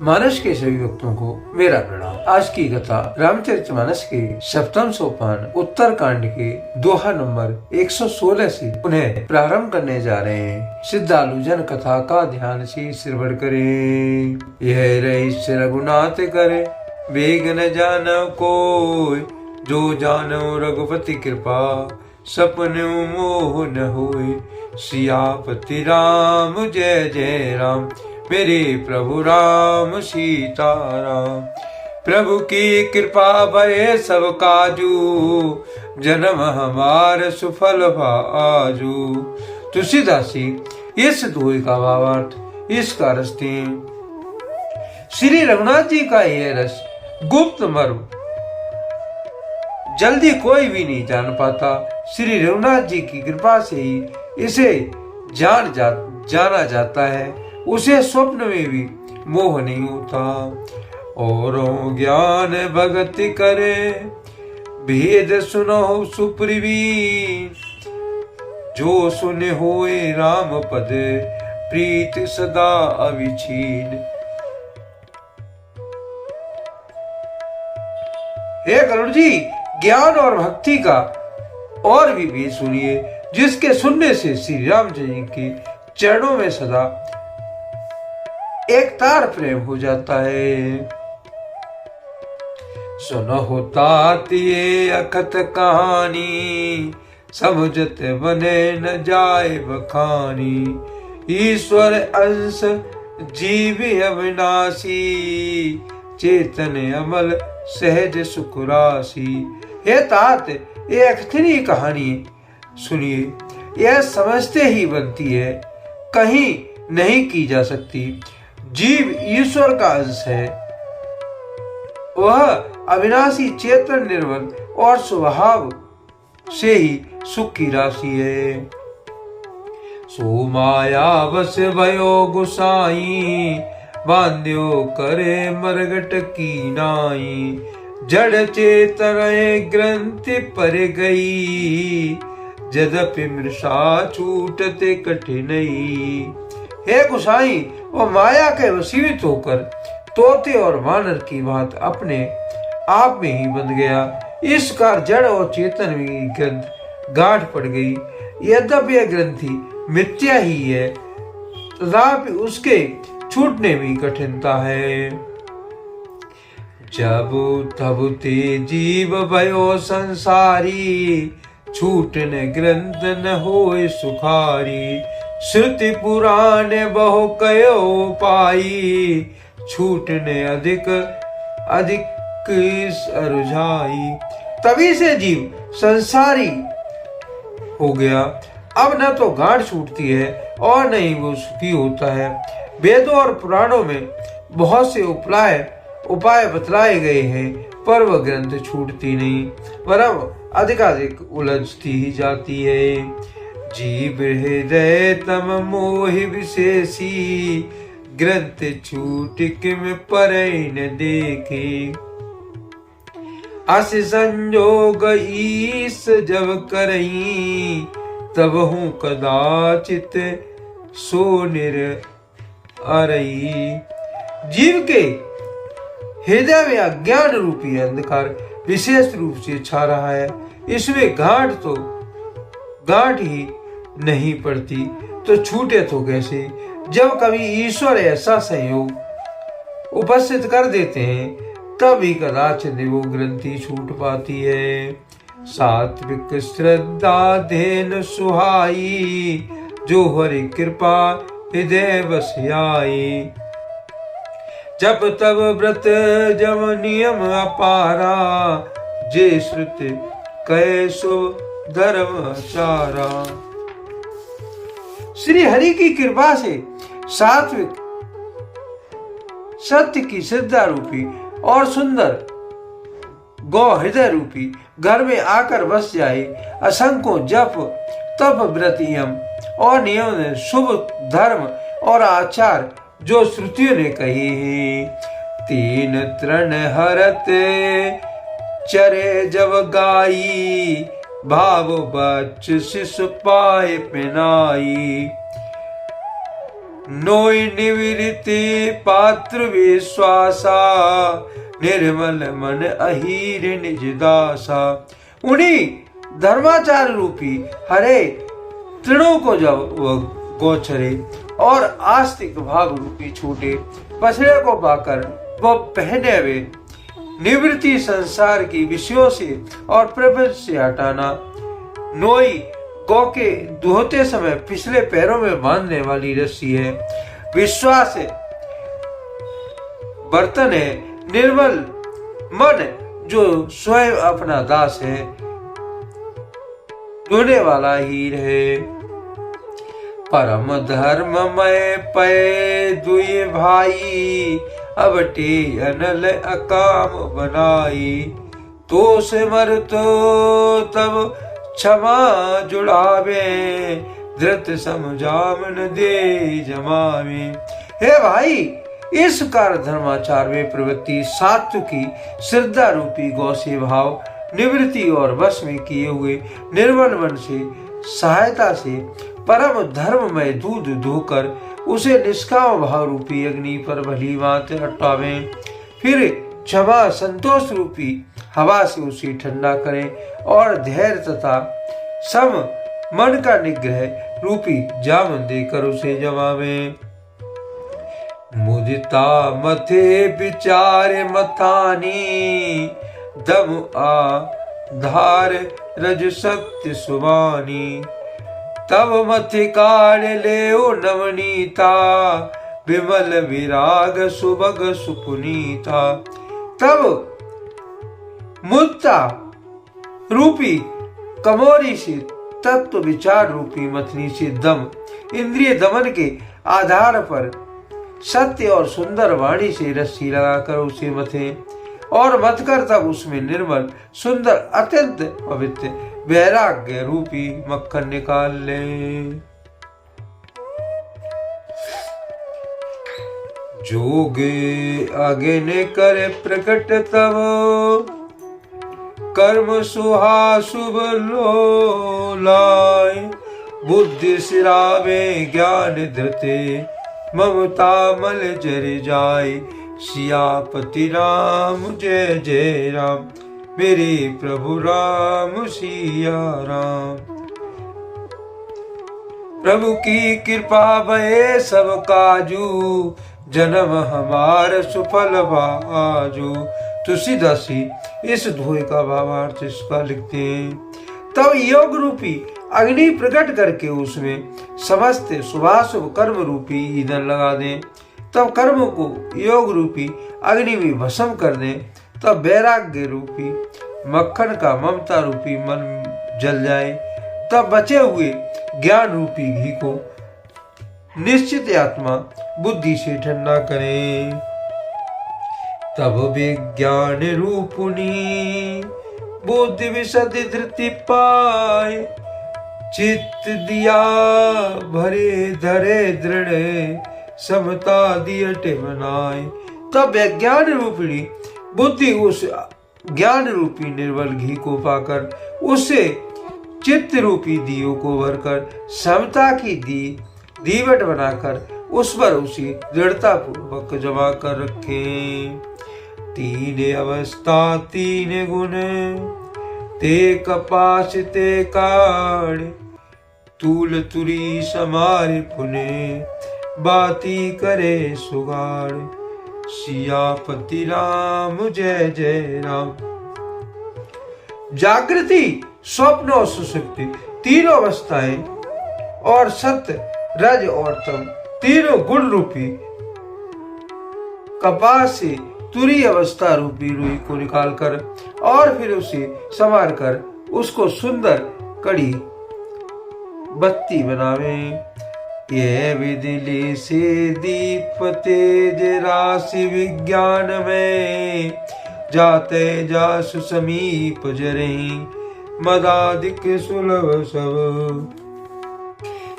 मानस के सभी भक्तों को मेरा प्रणाम। आज की कथा रामचरितमानस के सप्तम सोपान उत्तर कांड के दोहा नंबर 116 से उन्हें प्रारंभ करने जा रहे हैं। श्रद्धालु जन कथा का ध्यान से श्रवण करें। यह रईस रघुनाथ करे वेग न जानो कोय, जो जानो रघुपति कृपा सपने मोह न होय। सियापति राम जय जय राम, मेरे प्रभु राम सीताराम। प्रभु की कृपा भये सब काजू, जन्म हमार सुफल भाजू। तुलसीदासी इस दोहे का भावार्थ इस का रचते हैं। श्री रघुनाथ जी का यह रस गुप्त मर्म जल्दी कोई भी नहीं जान पाता। श्री रघुनाथ जी की कृपा से ही इसे जाना जाता है। उसे स्वप्न में भी मोह नहीं होता। औरों ज्ञान भगति करे, भेद सुनो सुप्रवीण। जो सुने होए राम पद, प्रीत सदा अविछीन। हे गरुड़ जी, ज्ञान और भक्ति का और भी भेद सुनिए, जिसके सुनने से श्री राम जी के चरणों में सदा एक तार प्रेम हो जाता है। सुनो तात ये अखत कहानी, समझत बने न जाए बखानी। ईश्वर अंश जीव अविनाशी, चेतन अमल सहज सुख राशि। हे तात, ये अखतरी कहानी सुनिए, यह समझते ही बनती है, कहीं नहीं की जा सकती। जीव ईश्वर का अंश है, वह अविनाशी चेतन निर्मल और स्वभाव से ही सुख की राशि है। सो माया बस भयो गुसाई, बांध्यो करे मरगट की नाई। जड़ चेतन ग्रंथि पर गई, जदपि मृषा छूटते कठिनई। हे गुसाई, वो माया के वशीभूत होकर तोते और वानर की बात अपने आप में ही बन गया। इस कार जड़ और चेतन में ग्रंथ गांठ पड़ गई। यद्यपि यह ग्रंथि मिथ्या ही है, तथापि उसके छूटने में कठिनता है। जब तब ते जीव भयो संसारी, छूटने ग्रंथ न होए सुखारी। श्रुति पुराण बहु कयो पाई, छूटने अधिक अरुझाई। तभी से जीव संसारी हो गया। अब न तो गांठ छूटती है और न ही वो सुखी होता है। वेदों और पुराणों में बहुत से उपाय बतलाए गए हैं, पर वह ग्रंथ छूटती नहीं, वरम अधिकाधिक उलझती ही जाती है। जीव हृदय तम मोह विशेषी, ग्रंथ छूट किम परै न देखे। अस संजोग ईस जब करई, तब हूँ कदाचित सो निर अरई। जीव के हृदय में अज्ञान रूपी अंधकार विशेष रूप से छा रहा है। इसमें गांठ ही नहीं पड़ती, तो छूटे तो कैसे। जब कभी ईश्वर ऐसा संयोग उपस्थित कर देते हैं, तभी कदाचित वो ग्रंथि छूट पाती है। सात्विक श्रद्धा धेन सुहाई, जो हरि कृपा हृदय बस आई। जब तब व्रत जम नियम अपारा, जे श्रुत कैसो धर्म आचारा। श्री हरि की कृपा से सात्विक सत्य की श्रद्धा रूपी और सुंदर गौ हृदय रूपी घर में आकर बस जाए। असंख्यों जप तप व्रत यम और नियम शुभ धर्म और आचार जो श्रुतियों ने कही है। तीन तृण हरत चरे जब गाई, भाव बच्च शिशु पाए पिनाई। नोई निवृत्ति पात्र विश्वासा, निर्मल मन अहीर निज दासा। उन्हीं धर्माचार्य रूपी हरे तृणों को जब वह गोचरे और आस्तिक भाव रूपी छोटे पसरे को पाकर वह पहने हुए निवृत्ति संसार की विषयों से और प्रपंच से हटाना। नोई गौ के दुहते समय पिछले पैरों में बांधने वाली रस्सी है। विश्वास बर्तन है। निर्मल मन जो स्वयं अपना दास है, धोने वाला हीर है। परम धर्ममय पै दुई भाई, अब टे अनल अकाम बनाई। तो से मर तो तब क्षमा जुड़ावे, धृत समझामन दे जमावे। हे भाई, इस कार धर्माचार में प्रवृत्ति सात्विकी श्रद्धा रूपी गौ से भाव निवृत्ति और वश में किए हुए निर्मल मन से सहायता से परम धर्म में दूध धोकर उसे निष्काम भाव रूपी अग्नि पर भली भांति हटावे। फिर क्षमा संतोष रूपी हवा से उसे ठंडा करें और धैर्य तथा सम मन का निग्रह रूपी जामन देकर उसे जमावे। मुदिता मथे विचार मथानी, दम आधार रज सत्य सुवानी। तब मथि काढ़ लेओ नवनीता, विमल विराग सुभग सुपुनीता। तब मुद्दा रूपी कमोरी से तत्व विचार रूपी मथनी से दम इंद्रिय दमन के आधार पर सत्य और सुंदर वाणी से रस्सी लगाकर उसे मथे और मथकर तब उसमें निर्मल सुंदर अत्यंत पवित्र वैराग्य रूपी मक्खन निकाल ले। जोगे आगे ने करे प्रकट तब, कर्म सुहाशुभ लो लाए। बुद्धि सिरावे ज्ञान धृते, ममता मल जर जाए। सियापति राम जय जय राम, मेरे प्रभु राम सिया राम। प्रभु की कृपा भये सब काजू, जन्म हमार सुफल बाजू। तुलसीदास इस दोहे का भावार्थ इसका लिखते हैं। तब योग रूपी अग्नि प्रकट करके उसमें समस्त शुभाशुभ कर्म रूपी ईंधन लगा दें। तब कर्म को योग रूपी अग्नि में भस्म कर दें। तब वैराग्य रूपी मक्खन का ममता रूपी मन जल जाए। तब बचे हुए ज्ञान रूपी घी को निश्चित आत्मा बुद्धि से ठंडा करें। तब विज्ञान रूपुनी बुद्धि विशद धृति पाए। चित्त दिया भरे धरे दृढ़, समता दियटे बनाए। तब विज्ञान रूपिणी बुद्धि उस ज्ञान रूपी निर्मल घी को पाकर उससे चित्त रूपी दियो को भरकर समता की दीवट बनाकर उस पर उसी दृढ़ता पूर्वक जमा कर रखें। तीन अवस्था तीन गुण, ते कपास ते काढ़। तूल तुरी समार पुने, बाती करे सुगाड़। सियापति राम जय जय राम। जागृति, स्वप्न और सुषुप्ति तीनों अवस्थाएं और सत्य रज और तम तीनों गुण रूपी कपास से तुरी अवस्था रूपी रुई को निकालकर और फिर उसे संवार कर उसको सुंदर कड़ी बत्ती बनावे। ये विदिली से दीप तेज राशि विज्ञान में, जाते जासु समीप जरे मदादिक सुलभ सब।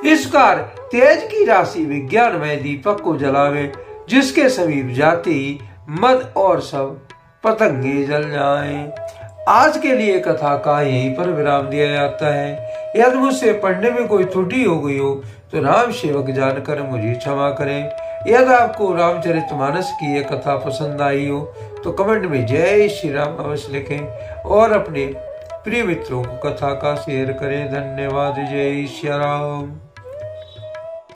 इस कार तेज की राशि विज्ञान में दीपक को जलावे, जिसके समीप जाते ही मद और सब पतंगे जल जाएं। आज के लिए कथा का यहीं पर विराम दिया जाता है। यदि मुझसे पढ़ने में कोई त्रुटि हो गई हो तो राम सेवक जानकर मुझे क्षमा करें। यदि आपको रामचरितमानस की यह कथा पसंद आई हो तो कमेंट में जय श्री राम अवश्य लिखें और अपने प्रिय मित्रों को कथा का शेयर करें। धन्यवाद। जय श्री राम।